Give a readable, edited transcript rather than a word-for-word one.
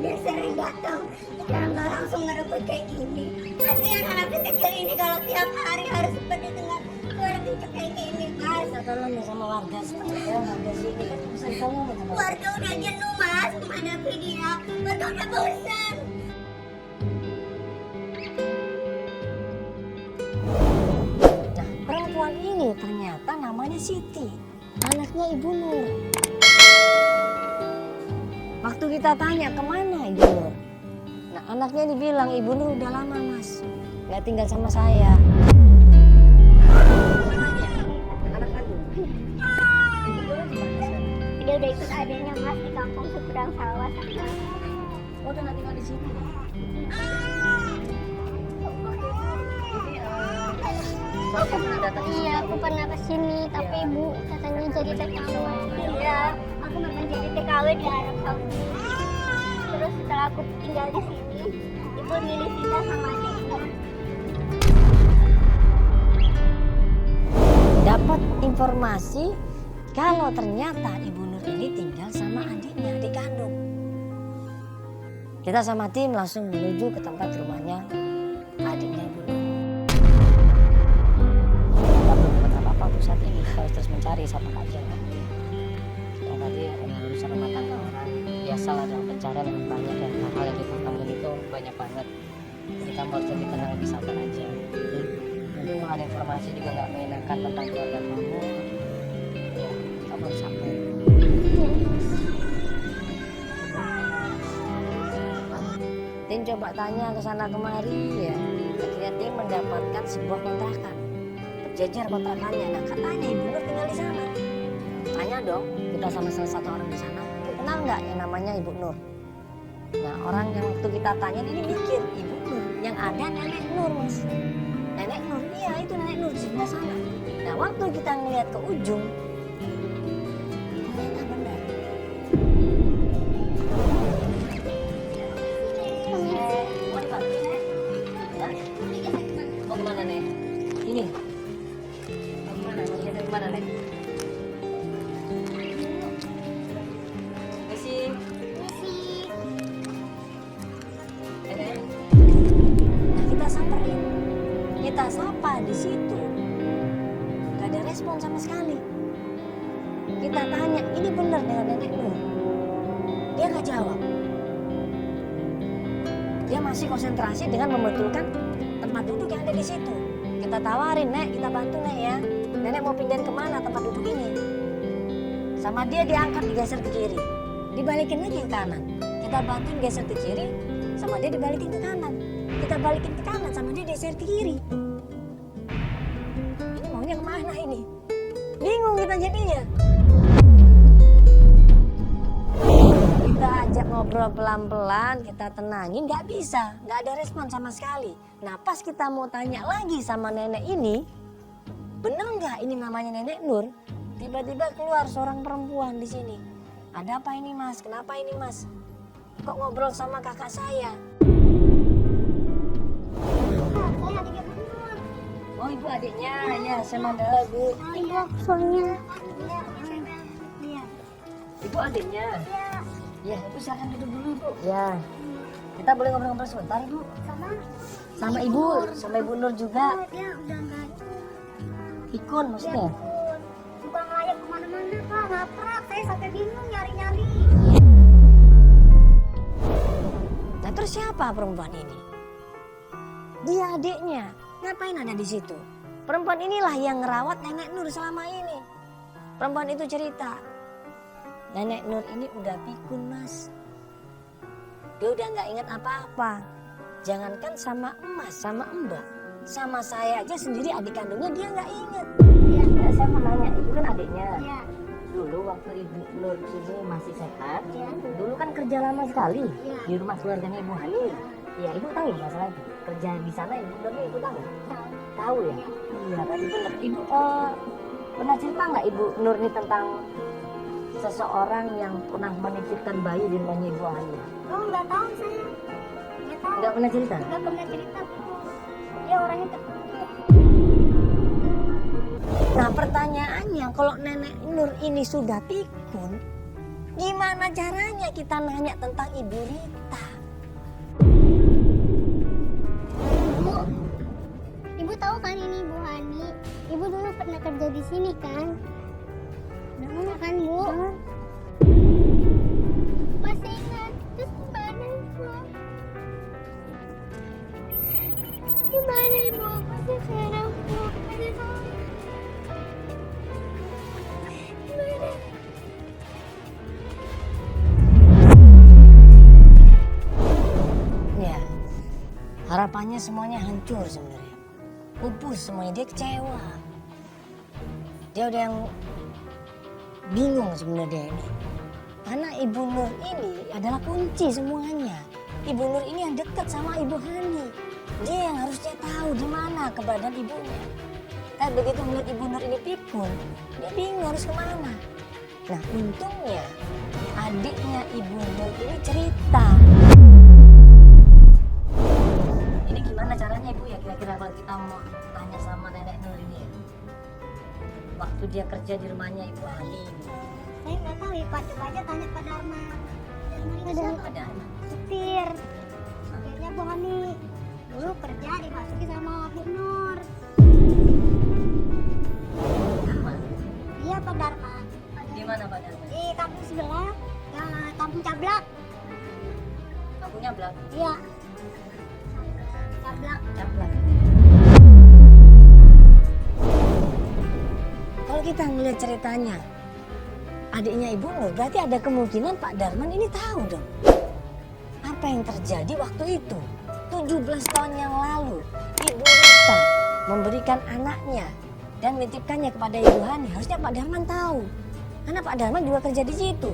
dia sering datang, sekarang nggak langsung ngerebut kayak gini. Kasihan anak kecil ini kalau tiap hari harus seperti dengan keluarga itu kayak gini, Mas. Kita tolong ya sama warga supaya warga sini kan bisa ditolong sama Warga udah jenuh, Mas, menghadapi dia. Warga udah bosan. Nah, perempuan ini ternyata namanya Siti, anaknya Ibu Nur. Waktu kita tanya kemana Ibu Nur, nah anaknya dibilang Ibu Nur udah lama Mas, nggak tinggal sama saya. Anak kandung. Ibu Nur di mana sekarang? Dia udah ikut adanya, Mas, di kampung seberang sawah sana. Oh, udah nggak tinggal di sini. Jadi pernah datang ke sini? Iya, aku pernah kesini, tapi ibu katanya jadi TKW. Iya, aku memang jadi TKW di Arab Saudi. Terus setelah aku tinggal di sini, ibu milih pindah sama adiknya. Dapat informasi kalau ternyata Ibu Nur ini tinggal sama adiknya, adik kandung. Kita sama tim langsung menuju ke tempat rumahnya adiknya Ibu Nur. Kita belum dapat apa-apa untuk saat ini, kita harus terus mencari siapa aja. Yang tadi urusan rumah tangga orang, biasalah dalam pencarian yang banyak dan hal-hal yang kita temukan itu banyak banget. Jadi kamu harus lebih tenang, lebih sabar aja. Jadi kalau ada informasi juga nggak menyenangkan tentang keluarga kamu, ya kamu harus sabar. Tim coba tanya ke sana kemari ya, akhirnya tim mendapatkan sebuah kontrakan, berjejer kontrakannya. Nah katanya Ibu Nur tinggal di sana. Tanya dong, kita sama salah satu orang di sana, kenal nggak yang namanya Ibu Nur? Nah orang yang waktu kita tanya ini mikir Ibu Nur, yang ada Nenek Nur Mas. Nenek Nur, iya itu Nenek Nur di sebelah sana. Nah waktu kita ngeliat ke ujung, ternyata benar. Mau kemana Nek? Ini? Mau kemana? Mau geser kemana Nek? Messi. Nek. Nah kita samperin, kita sapa di situ, gak ada respon sama sekali. Kita tanya, ini benar dengan Nenek Nur? Dia gak jawab. Dia masih konsentrasi dengan membetulkan tempat duduk yang ada di situ. Kita tawarin, Nek, kita bantu Nek ya. Nenek mau pindahin kemana tempat duduk ini? Sama dia diangkat, digeser ke kiri, dibalikin lagi ke kanan. Kita bantuin geser ke kiri, sama dia dibalikin ke kanan. Kita balikin ke kanan, sama dia geser ke kiri. Ini maunya kemana ini? Bingung kita jadinya. Kita ajak ngobrol pelan-pelan, kita tenangin, nggak bisa, nggak ada respon sama sekali. Nah pas kita mau tanya lagi sama nenek ini, bener nggak ini namanya Nenek Nur? Tiba-tiba keluar seorang perempuan di sini. Ada apa ini Mas? Kenapa ini Mas? Kok ngobrol sama kakak saya? Oh ibu adiknya, ya saya mandala bu. Ibu soalnya. Ibu adiknya. Ya, ibu silakan duduk dulu ibu. Ya, kita boleh ngobrol-ngobrol sebentar ibu. Sama ibu, sama Ibu Nur juga. Dia udah nggak Pikun maksudnya? bukan layak kemana-mana, Pak. Ngaprak, saya sampai bingung nyari-nyari. Nah terus siapa perempuan ini? Dia adiknya. Ngapain ada di situ? Perempuan inilah yang ngerawat Nenek Nur selama ini. Perempuan itu cerita, Nenek Nur ini udah pikun Mas. Dia udah nggak ingat apa-apa. Jangankan sama emas, sama mbak, sama saya aja sendiri adik kandungnya dia nggak ingat. Ya, saya mau nanya, ibu kan adiknya. Ya, Dulu waktu Ibu Nur ini masih sehat, ya. dulu kan kerja lama sekali Ya. di rumah keluarganya Ibu Hani. Ya, ibu tahu masalah itu. Kerja di sana Ibu Nur ini ibu tahu? Tahu ya? Iya, tadi benar. Ibu pernah cerita nggak Ibu Nur ini tentang seseorang yang pernah menitipkan bayi di rumahnya Ibu Hani? Oh, nggak tahu saya. Nggak tahu. Nggak pernah cerita? Nggak pernah cerita. Dia orangnya tertutup. Nah pertanyaannya, kalau Nenek Nur ini sudah pikun, Gimana caranya kita nanya tentang Ibu Rita? Bu, ibu tahu kan ini Ibu Hani? Ibu dulu pernah kerja di sini kan? Iya kan Bu? Masih ingat? Terus gimana Ibu? Gimana Ibu? Masih sekarang Bu? Masih tahu? Gimana? Ya, harapannya semuanya hancur sebenarnya. Pupus semuanya, dia kecewa. Dia udah yang bingung sebenarnya ini. Karena Ibu Nur ini adalah kunci semuanya. Ibu Nur ini yang dekat sama Ibu Hani. Dia yang harusnya tahu di mana keberadaan ibunya. Tapi begitu melihat Ibu Nur ini pikun, dia bingung harus kemana. Nah, untungnya adiknya Ibu Nur ini cerita. Ini gimana caranya Ibu ya kira-kira kalau kita mau tanya sama Nenek Nur ini ya? Waktu dia kerja di rumahnya Ibu Hani. Saya nggak tahu ya Pak, coba aja tanya Pak Dharma. Ada Supir. Supirnya Bu Hani. Dulu kerja dimasuki sama Bu Nur. Iya Pak Dharma. di mana Pak Dharma? Di kampung sebelah, ya, kampung Cablak. Kampungnya Blak. Iya. Cablak. Caplak. Kalau kita melihat ceritanya adiknya Ibu Nur, berarti ada kemungkinan Pak Darman ini tahu dong apa yang terjadi waktu itu. 17 tahun yang lalu Ibu Rita memberikan anaknya dan menitipkannya kepada Ibu Hani. Harusnya Pak Darman tahu, karena Pak Darman juga kerja di situ.